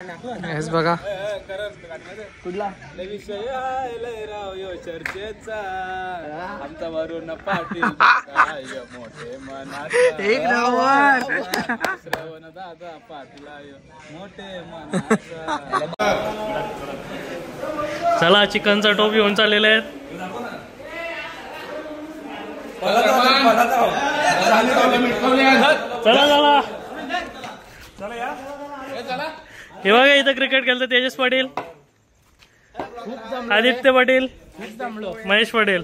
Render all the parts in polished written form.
हेच बघा कुठला विषय राव यो चर्चेचा आमचा वरून पाटील मोठे मनाचा एक नंबर श्रवण दादा पाटील मोठे मनाचा. चला चिकनचा टोप घेऊन चाललेले आहेत. चला चला हे बघा इथं क्रिकेट खेळतो तेजस पाटील, आदित्य पाटील, महेश पाटील.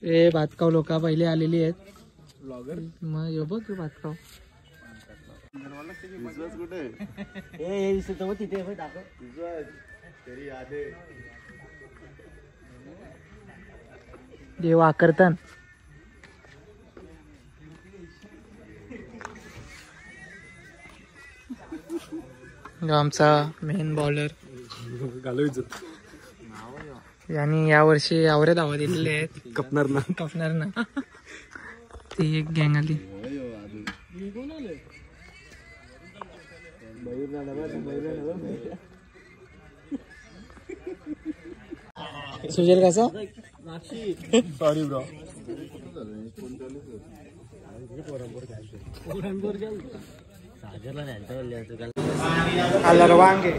हे भातकाव लोक पहिले आलेली आहेत. मग यो बघ भातकाव देव आकर्तन. आमचा मेन बॉलर यांनी यावर्षी आवऱ्या धावा दिलेले आहेत. कपणार ना ती एक गँग आली. सुजल कसा सॉरी ब्रो. आला वांगे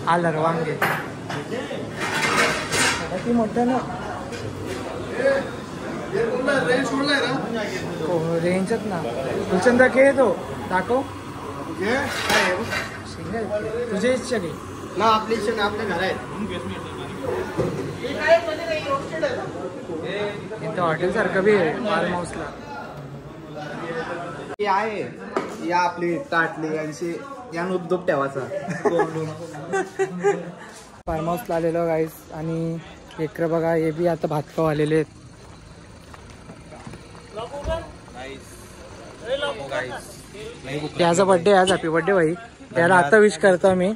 आला वांगे ती मोठं ना रेंजच ना. भूचंद्र के तो दाखव तुझी इच्छा घे ना. आपली इच्छा आपल्या घरात इथं हॉटेल सारखं बी आहे फार्म हाऊसला. आहे या आपली ताटली यांची या उद्योग ठेवायचा. फार्म हाऊसला आलेलो गाईस. आणि इकडे बघा हे बी आता भातकाव आलेले आहेत. त्याचा बर्थडे आज. हॅपी बर्थडे भाई. त्याला आता विश करतो मी.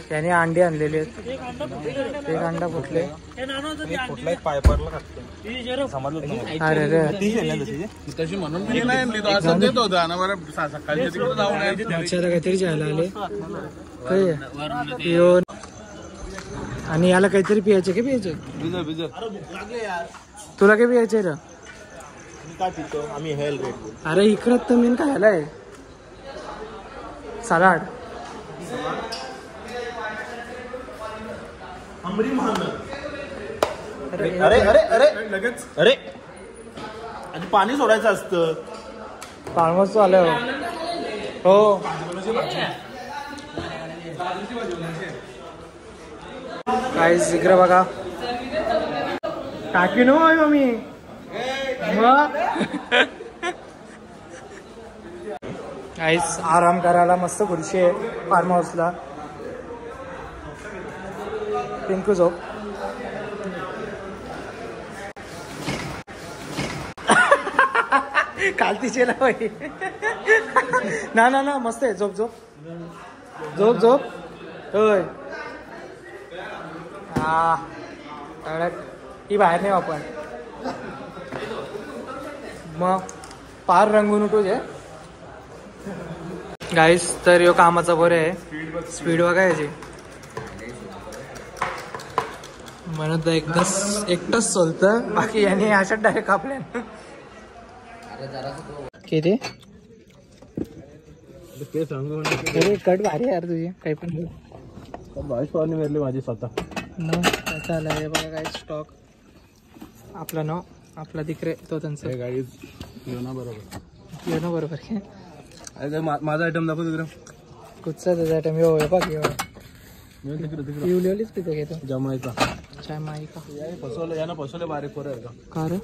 त्याने अंडे आणलेले आहेत. एक अंडा फुटले. अरे रे काहीतरी जायला आले काय. आणि याला काहीतरी पियायचे का पियायचे. तुला काय पियायचे रे. आम्ही हेल रेड. अरे इकडं तर मी खायला आहे सलाड. अरे अरे अरे लगेच अरे आधी पाणी सोडायचं असतं. फार्म हाऊस आलं हो. काय इकडे बघा टाकी नो आहे मम्मी. काहीच आराम करायला मस्त खुर्ची आहे फार्म हाऊसला. पिंकू झोप. कालतीचे भाई ना ना ना मस्त आहे. झोप झोप झोप झोप होय. हा ती बाहेर नाही आपण मग पार रंगून उठू जे गाईस. तर यो कामाचा बरं आहे. स्पीड बघायची म्हणत एकटंच सोलतं. बाकी याने अशात डायरेक्ट कापल्या. किती कट भारी यार तुझी. काही पण माझी स्वतः न त्याचा आला आहे बघा काय स्टॉक. आपला न आपला तिकडे तो त्यांचा गाडी बरोबर येणं बरोबर काय. माझा आयटम दाखव तिकडे. कुठचा त्याचा आयटम यो बघ येवलीच पितो घेतो. जमायचा चाय माई का फसवलं यानं फसवलं बारीक पोरं आहे का रे.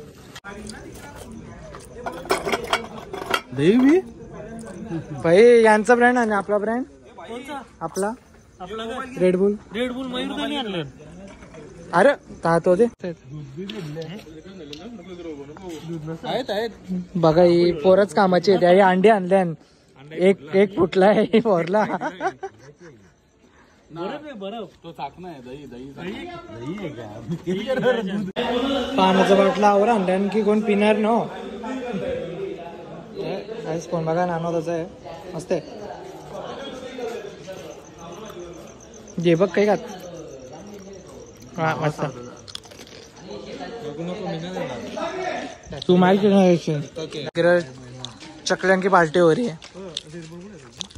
देवी भाई यांचा ब्रँड आणि आपला ब्रँड आपला रेडबुल. रेडबुल मयूर आणलं. अरे तो दे बघा. ही पोरच कामाची आहे. अंडे आणले एक फुटला आहे पोरला. तो चाकणं आहे दही दही पाण्याचा बाटला आवर आणला आणखी कोण पिणार न काहीच कोण बघा नानोदाच आहे मस्त आहे जे बघ काही खात हा मस्त तू माहिती चकल्यांकी पार्टी हो रही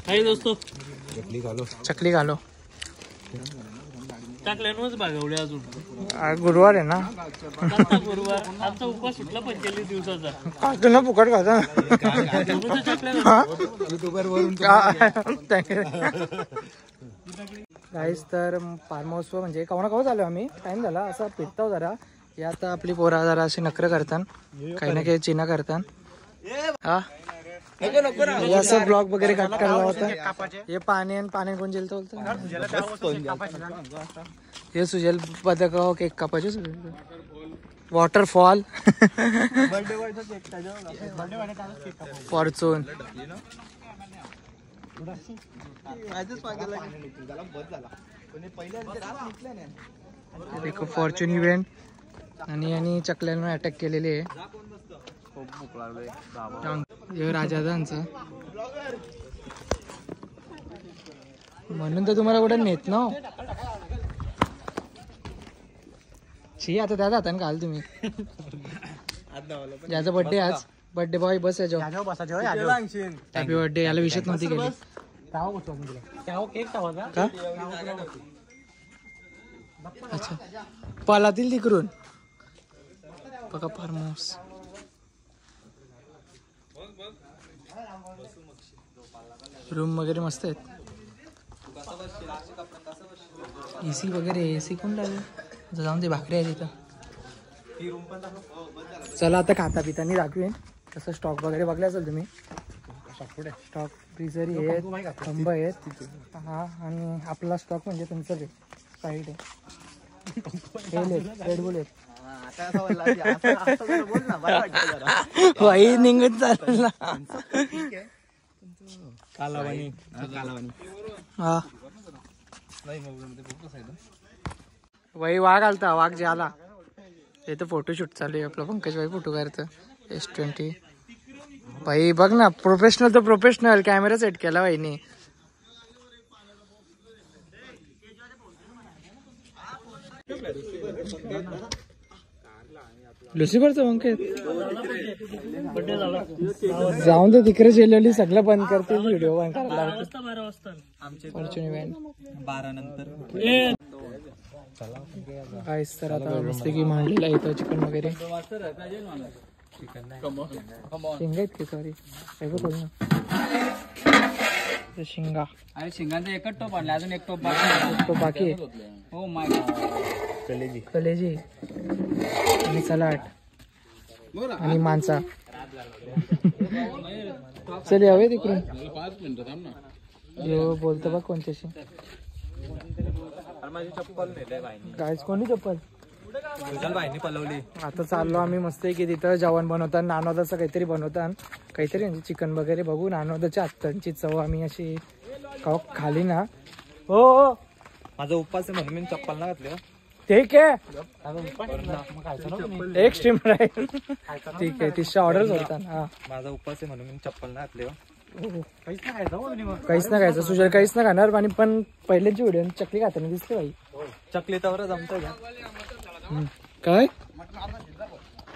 है दोस्तो चकली घालो टाकल्यानंच भागवले अजून आज गुरुवार आहे ना गुरुवार आमचा उपवास सुटला 45 दिवसाचा खातो ना फुकट खाता गाईस तर फार्म हाऊस म्हणजे कवना कवा झालो आम्ही टाइम झाला असं फिरतो जरा हे आता आपली पोरा जरा अशी नखरं करतात काही ना काही चिना करतात हा हे असं ब्लॉग वगैरे कट करला होता हे पाणी आणि पाणी कोण जेलतो हे सुजेल बदक केक कापायचे वॉटरफॉल फॉर्च्यून फॉर्च्यून इव्हेंट आणि चकल्यांवर अटॅक केलेले आहे राजादांचं म्हणून तर तुम्हाला कुठे नेत ना शी आता त्या जाता काल तुम्ही ज्याचा बर्थडे आज बर्थडे बॉय बस आहे हॅपी बर्थडे याला विषयच नव्हती केली अच्छा पालातील तिकडून बघा फार्म हाऊस रूम वगैरे मस्त आहेत एसी वगैरे एसी कोण लागेल जाऊन ते भाकरी आहे तिथं चला आता खाता पितानी दाखवेन तसं स्टॉक वगैरे बघला असेल तुम्ही स्टॉक फ्रीजरी आहेत खंब आहेत हा आणि आपला स्टॉक म्हणजे तुमचं साईड आहे रेडबुल आहेत निघत चालला हा वही वाघ आलता वाघ जे आला इथं फोटोशूट चालू आहे आपला पंकज भाई फोटो काढतं S20 भाई बघ ना प्रोफेशनल तर प्रोफेशनल कॅमेरा सेट केला भाईनी लुसिफरचं पंकज जाऊन दे तिकडे जेलली सगळं बंद करते व्हिडिओ बंद करायला फॉर्च्यून इव्हेंट 12 नंतर काहीच तर आता मस्त की मांडलेला इथं चिकन वगैरे शिंगा आहेत की सॉरी शिंगा अरे शिंगांचा एकच टोप आणला अजून एक टोप बाकी आहे हो माय कलेजी आणि सलाड आणि मांसा चल यावे तिकडून 5 मिनिटं थांब ना बोलतो बघ कोणत्याशी गायच कोणी चप्पल पलवली आता चाललो आम्ही मस्त की तिथं जेवण बनवतात नानोदाचं काहीतरी बनवतात काहीतरी म्हणजे चिकन वगैरे बघू नानोदाच्या आत्तांची चव आम्ही अशी खाली ना हो माझा उपवास आहे म्हणून मी चप्पल ना घातले ठीक आहे एक स्ट्रीम राहील ठीक आहे 300 ऑर्डर होतात हा माझा उपवास आहे म्हणून मी चप्पल ना घातले काहीच ना खायचं सुजल काहीच ना खाणार आणि पण पहिल्याची व्हिडिओ चकली खाताना दिसते भाई चकली तर जमतं का काय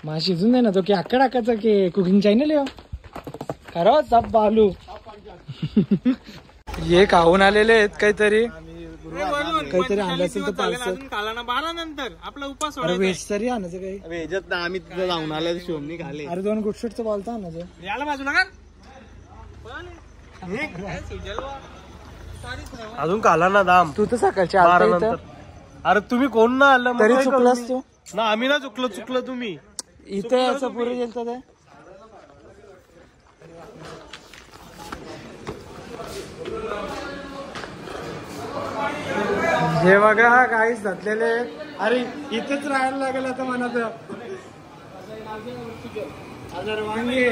मा शिजून नाही ना तो की अक्का टाकायचा की कुकिंग चॅनल आहे खरं सब बालू हे खाऊन आलेले आहेत काहीतरी आणलं असेल तर पार्सल 12 नंतर आपला उपवास अरे वेज तरी आणायचं काही वेजत आम्ही तिथं जाऊन आलो शिवमनी खाले अरे 2 गुडशेटचं बोलता आणायचं याला बाजूला का अजून काला ना दाम तू तर सकाळच्या आलता इथं अरे तुम्ही कोण ना आलं तरी चुकलास तू ना आम्ही ना चुकलो तुम्ही इथे याचं पुरे गेलत ते हे बघा हा काहीच घातलेले अरे इथेच राहायला लागेल आता मनात वांगे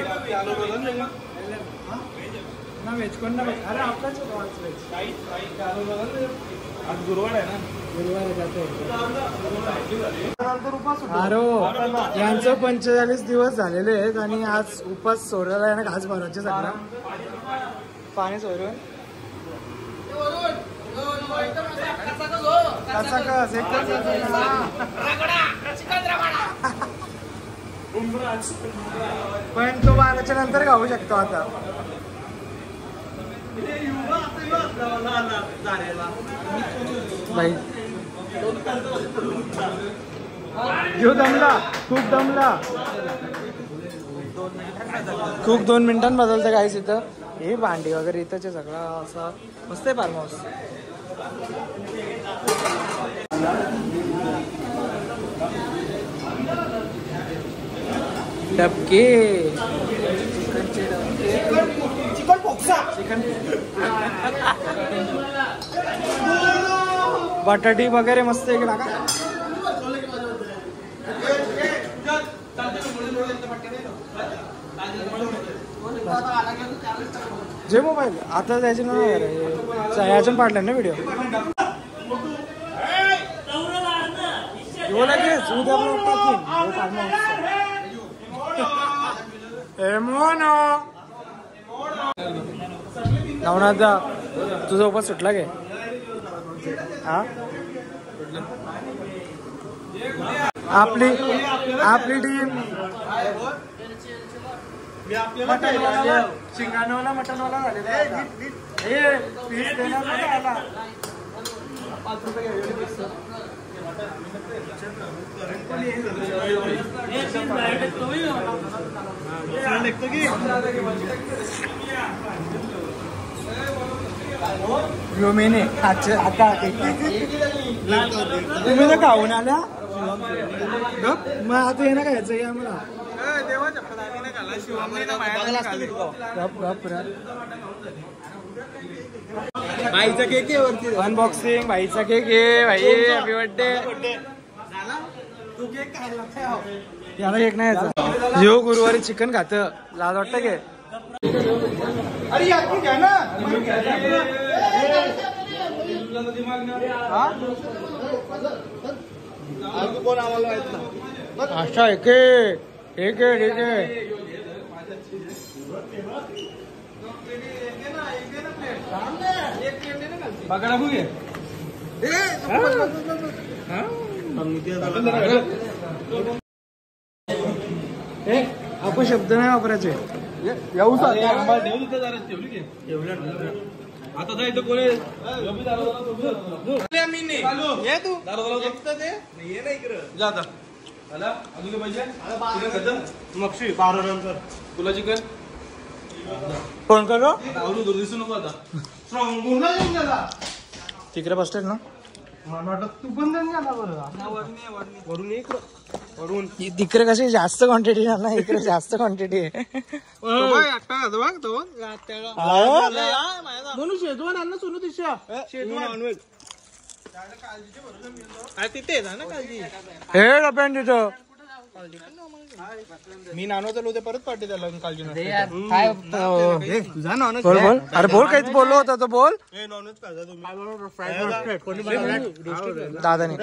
ना व्हेज कोण ना अरे आपलाच व्हेज आज गुरुवार आहे ना. अरे यांचं 45 दिवस झालेले आहेत आणि आज उपास सोडायला आहे ना घास भरायचे सगळं पाणी सोडून पण तो 12च्या नंतर खाऊ शकतो आता. भाई घेऊ दमला खूप 2 मिनिटांत बदलतं काहीच इथं. हे भांडी वगैरे इथंचे सगळं असं मस्त आहे फार्म हाऊस. डबके चिकन पोक्सा बटाटी वगैरे मस्त आहे का. जे मोबाईल आता त्याचे याच्यानं पाडलं ना व्हिडिओ लगेच उद्या नवनाथ तुझा उपास सुटला गे. हा आपली टीम शिंगाणवला मटनवाला झालेला हे पीस देणार नाही आला 5 रुपये मेने आता तुम्ही तर खाऊन आल्या मग आता हे ना खायचं या मला भाईचा केक आहे वरती अनबॉक्सिंग. भाईचा केक आहे भाई हॅपी बर्थडे. तू केक खायला याला केक नाही यायचा. जेव गुरुवारी चिकन खात लाज वाटतं के. अरे घ्या ना अच्छा एक ठीक आहे बघा बघू आपण शब्द नाही वापरायचे. आता जायचं कोणी मक्षी 12 नंतर तुला चिकन फोन करो दिसू नको आता तिकडे बसतेस ना. तू पण वरून तिकडे कशी जास्त क्वांटिटी ना इकडे जास्त क्वांटिटी आहे. शेजवान अन्न सोनू तिशा तिथे हे डब्यान तिथं मी नानो चालू होते परत पाठी त्याला काळजी तुझा नॉनव्हेज बोल बोल. अरे बोल काहीच बोललो होता तो बोल. दादाने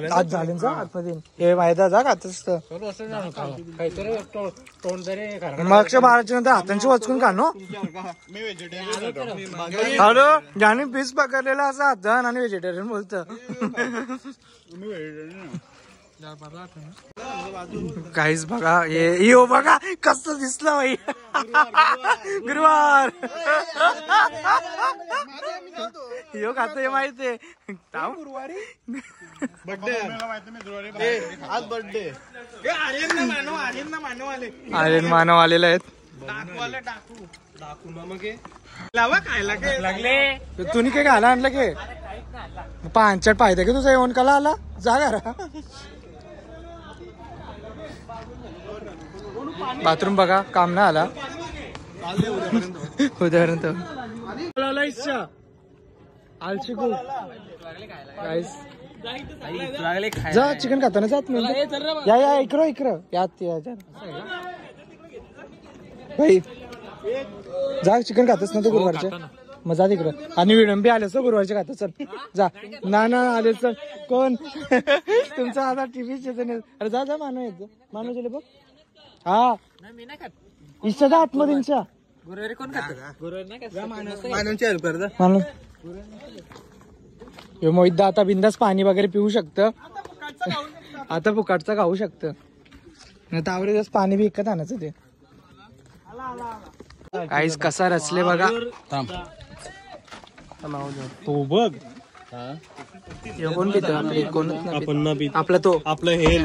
आज झाले आतमध्ये हे माहिती जा खातच मागच्या 12च्या नंतर हातांची वाचकून का नो. हॅलो ज्याने पीस पकडलेला असं हातन आणि व्हेजिटेरियन बोलत काहीच बघा हे बघा कसं दिसलं बाई गुरुवार यो खातो हे माहितीये गुरुवारी बर्थडे आज बर्थडे आर्यन मानव आलेले आहेत. तुम्ही काय घाला आणलं की 5 पाहिजे की तुझा येऊन कला आला जा घरा. बाथरूम बघा काम ना आला उद्यापर्यंत आलची खूप जा चिकन खाताना जात या इकडं यात भाई जा चिकन खातच ना तू गुरुवारच्या मग जा तिकडं. आणि विडंबी आले सर गुरुवारच्या खाता चल जा. ना आले सर कोण तुमचा आता टीव्ही स्टेशन. अरे जा मानव येतो मानव गेले बघ. हा इच्छा आतमध्ये इच्छा गुरुवारी कोण खात मानव मोहितदा आता बिंदास पाणी वगैरे पिऊ शकतं. आता फुकाटचा खाऊ शकतं. नाही तर आवडे दिवस पाणी बी विकत आणायचं ते. आईस कसा रचले बघा. तो बघ कोण पितो आपले कोणच आपला तो आपलं हे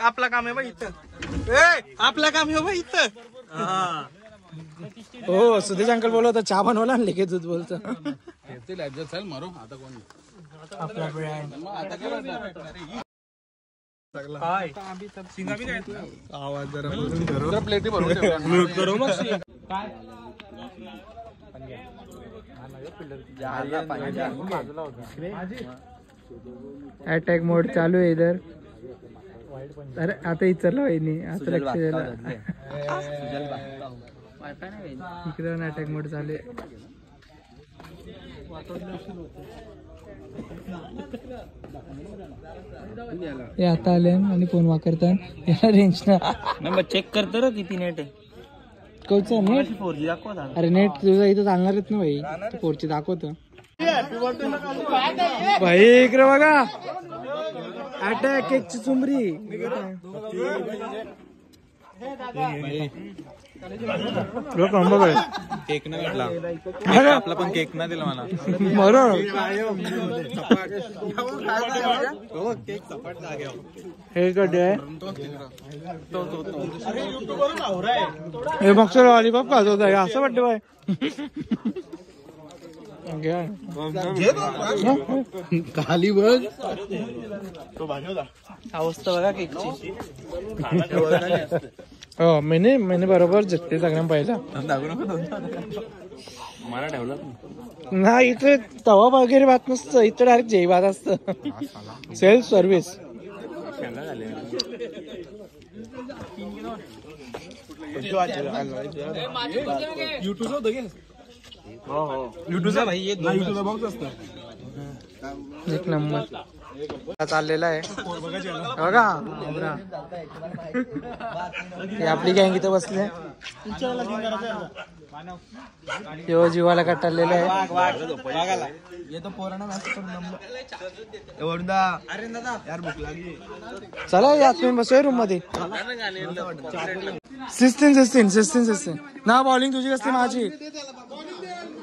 आपला काम आहे बघ इथं. आपलं काम हे बघ इथं. हो सुदेश अंकल बोलत होता चहा बनवायला आणले की दूध बोलतो. आपला आवाज जरा प्लेटी भरून अटॅक मोड चालू आहे इधर. अरे आता विचारलं वहिनी आता लक्ष द्यायला. इकडे अटॅक मोड चालू आहे. हे आता आले आणि फोन वापरतात याला रेंज ना चेक करतो रे किती नेट आहे. कोणचं नेट 4G दाखवत. अरे नेट तुझं इथं सांगणारच ना भाई. 4G दाखवतो भाई. इकडे बघा अटॅक केकची चुंबरी. केक ना भेटला आपला पण केक ना दिला मला केक सपाट जागे हे कडे हे मग लॉलीपॉप खात होता असं वाटतं बाय. खाली बघ अवस्था बघा केकची. हो मैंने बरोबर जितते सगळ्यांना पहिला मला ठेवलं ना. इथे तवा वगैरे बात नसतं इथं डायरेक्ट जेई बात असतं. Self service. युट्यूबचा भाई युट्यूबचा बॉक्स असतं. एक नंबर चाललेला आहे बघा. हे आपली गँग इथं बसले. तेव्हा जीवाला कटाळलेलं आहे. चला या तुम्ही बसूया रूम मध्ये. 16 ना बॉलिंग तुझी कसली माझी.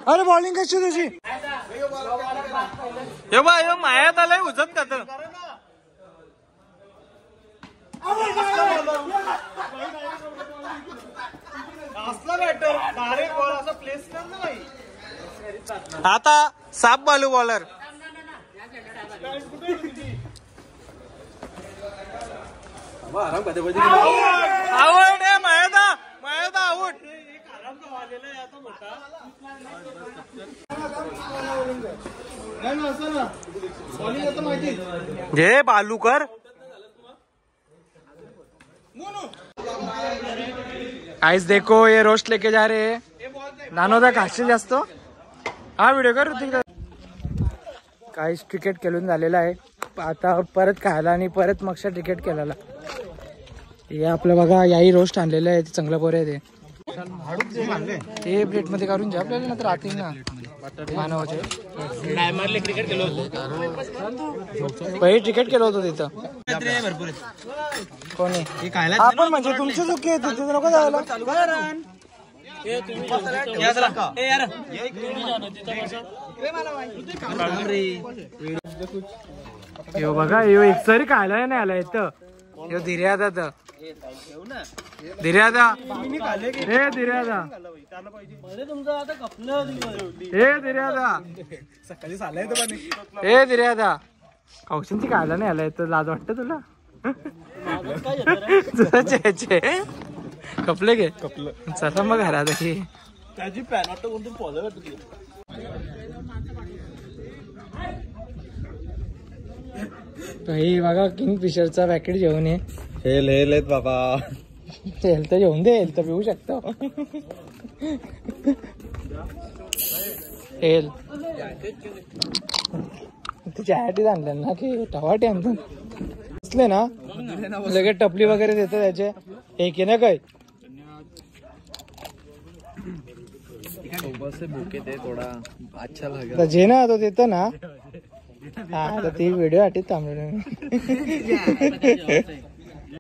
अरे बॉलिंग कशी तुझी. हे बा हे मायात आलंय उजत का तर आता साप बालू बॉलर. आवड आहे मायादा आऊट. घे बालूकर. गाइस देखो ये रोस्ट लेके जा रहे हैं. नानोदा खाशील जास्त. हा व्हिडिओ कर तिकडे. काहीच क्रिकेट खेळून झालेला आहे. आता परत खायला आणि परत मग क्रिकेट केलेला. हे आपलं बघा याही रोस्ट आणलेलं आहे. चांगलं पोर आहे ते प्लेट मध्ये काढून घ्या आपल्याला नंतर राहतील ना मानवाचे. क्रिकेट केलं पहिले क्रिकेट केलं होतं तिथं. कोणी आपण म्हणजे तुमची चुकी आहे तिथे नको जायला. यो बघा यो एक सरी खायला नाही आला इथं. यो धीर्यादा धीर्यादा हे धीर्यादा हे धीर्यादा सकाळी चाललंय तर पाणी. हे धीर्यादा कौशनची खायला नाही आलाय तर लाज वाटत तुला. कपले घे कपलं चला मग घरात की त्याची पॅन वाटतं कोणतरी फॉलो काही बघा किंग फिशरचा पॅकेट घेऊन ये. हेल बाबा. हेल्थ घेऊन दे. हेल्थ पिऊ शकतो. तेल चहाटी आणलं ना की टवाटे आणतो असले ना लगेच टपली वगैरे देतं त्याचे एक आहे ना काय तर जे ना तो देतो ना हा तर ती व्हिडिओ आठीच थांबलो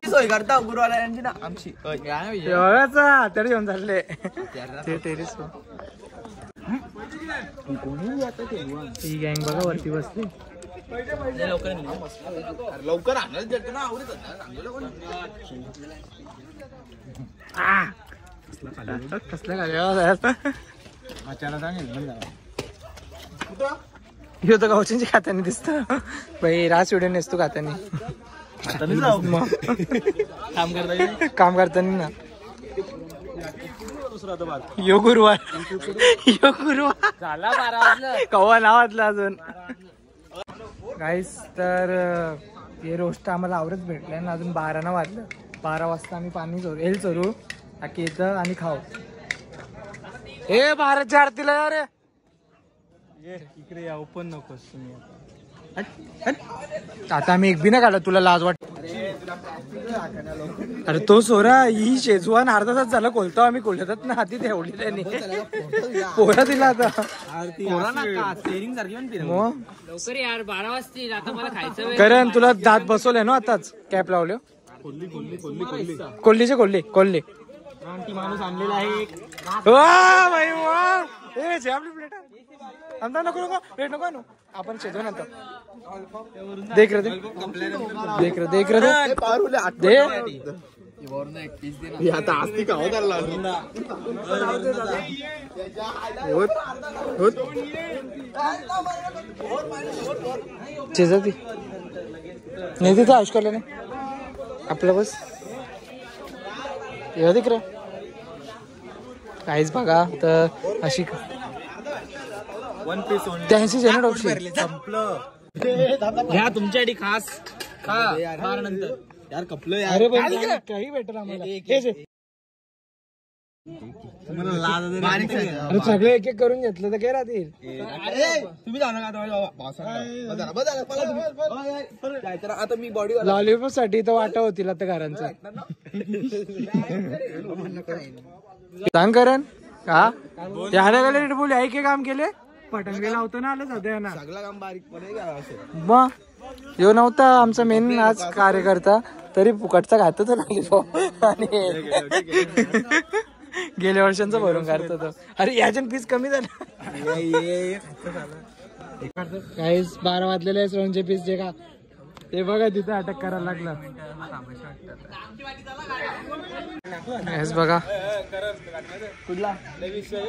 सोय करता गुरुवाल्यांची ना आमची एवढाचा तरी येऊन चालले ते टेरिस ही गँग बघा वरती बसली लवकर आणलं देतो ना कसलं काय ह्यो तर गावच्यांची खात्याने दिसत भाई राज व्हिडिओ नेसतो खात्याने काम करताना ना यो गुरुवार झाला 12 वाजलं कव्वा नावातलं अजून गाईस तर हे रोस्ट आम्हाला आवडत भेटलंय ना अजून 12 वाजलं 12 वाजता आम्ही पाणी हेल चोरू बाकी येतं आणि खाऊ हे 12च्या आरतीला या रे इकडे या ओपन नकोस तुम्ही आता आम्ही एक बी ना काढला तुला लाज वाट अरे तो सोरा ही शेजवान अर्धा तास झाला कोलतो आम्ही कोलतात ना आधी ठेवली त्यांनी पोरा दिला आता लवकर यार 12 वाजतील आता मला खायचं करण तुला दात बसवले ना आताच कॅप लावले कोल्लीचे कोल्हे माणूस आणलेला आहे वा भाई वा ए जे आपली प्लेट आमदा नको प्लेट नको आणू आपण शेजवान आणतो देख रे दे आता आस्ती का शेजाती नाही तिथं आयुष्काला नाही आपलं बस येऊ देख रे काहीच बघा तर अशी 1 पीस 83 आहे ना डॉक्टर ह्या तुमच्यासाठी खास खा नंतर यार कपलं यार अरे काही भेटेल आम्हाला अरे सगळे एक एक करून घेतलं तर काय राहतील तुम्ही जाणार आता मी बॉडी लॉलीपॉप साठी तर वाटा होतील आता घरांचा सांग करण का याला बोल आई के काम केले पटंगे लावतो ना आलं सध्या ना सगळं काम बारीक मग यो नव्हता आमचा मेन आज कार्यकर्ता तरी फुकटचा खातो तो लॉलीपॉप आणि गेल्या वर्षांचा भरून काढतो तो अरे याच्यान पीस कमी झालं काहीच 12 वाजलेले आहे श्रवणचे पीस जे का ते बघा तिथं अटक करायला लागला बघा कुठला विषय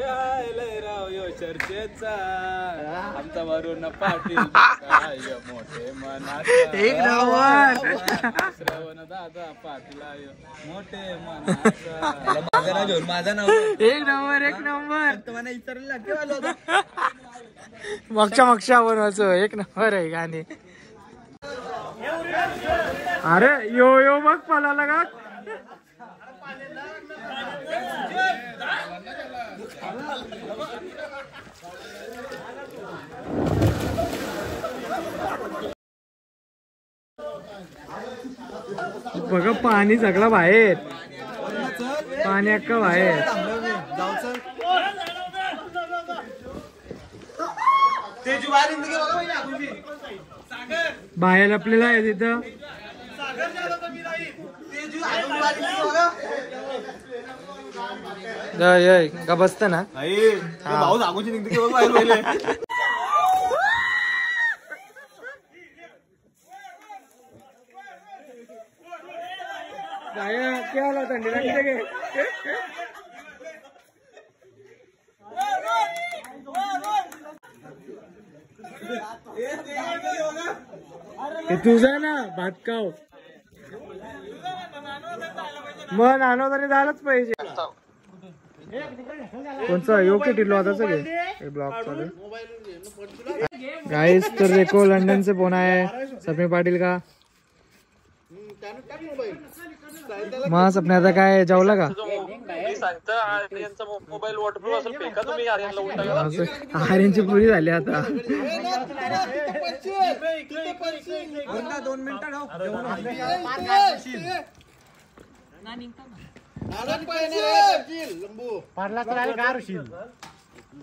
चर्चेचा आमचा वरून पाटील मोठे मनाचा एक नंबर श्रवण दादा पाटील मोठे मनाचा माझा नाव एक नंबर तुम्हाला विचारायला लागते मक्षा बनवायचं एक नंबर आहे गाणे अरे यो बघ पळाला का बघा पाणी सगळं बाहेर पाणी अक्का बाहेर बाहेर आपल्याला आहे तिथं का बसत ना भाऊ जागोची निघते पहिले क्या थंडी लागते तुझा ना भात खाव मग नानो तरी झालंच पाहिजे कोणचा योग्य टिल्लो आताच घे ब्लॉग चालू गाइस तर देखो लंदन से फोन आया है सपने पाटिल का मग सपने आता काय जेवला का? मोबाईल वॉटरप्रूफ असेल फेका तुम्ही आर्यनला उलटा आर्यनची पुरी झाली आता.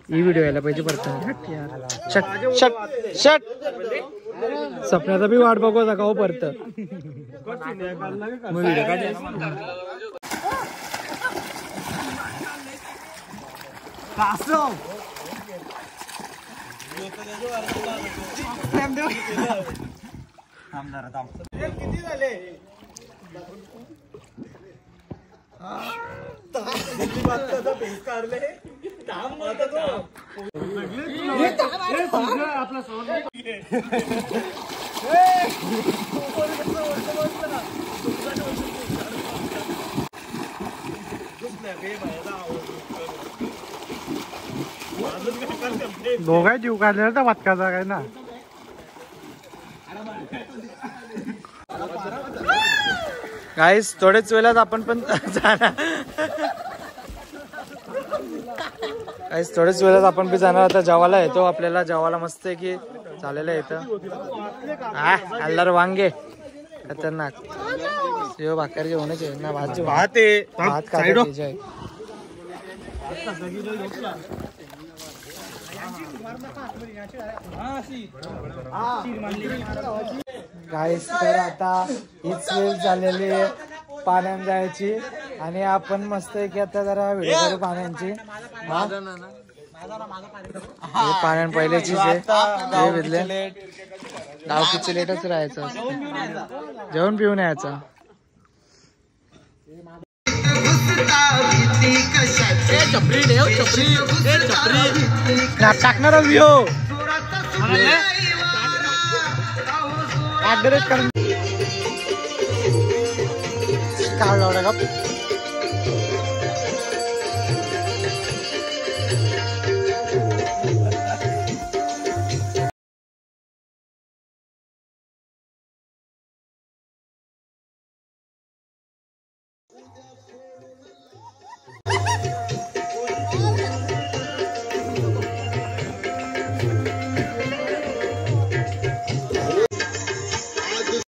ही व्हिडिओ यायला पाहिजे परत. Shut shut shut. सपन्याचा बी वाट बघू नका हो परत. मग व्हिडिओ काढ. किती झाले? काढले दोघाही जीव काढलेला तर वाटकाचा काय ना. गाईस थोड्याच वेळात आपण पण जाणार. गाईस थोड्याच वेळात आपण बी जाणार. आता जेवायला येतो. आपल्याला जेवायला मस्त आहे की चालेलं येतं. आल्लार वांगे खतरनाक. शिव भाकर जेवणच आहे ना. भात भात आहे. भात खायचं. गाईस तर आता हीच वेळ झालेली आहे पाण्यात जायची. आणि आपण मस्त आहे की आता जरा व्हिडिओ करू पाण्यांची. पाण्यात पहिल्याचीच आहे भेटले. गावकीचे लेटच राहायचं. जेवण पिऊन यायचं. टाकणार व्हिडिओ ऍड्रेस करून काय लावलं का.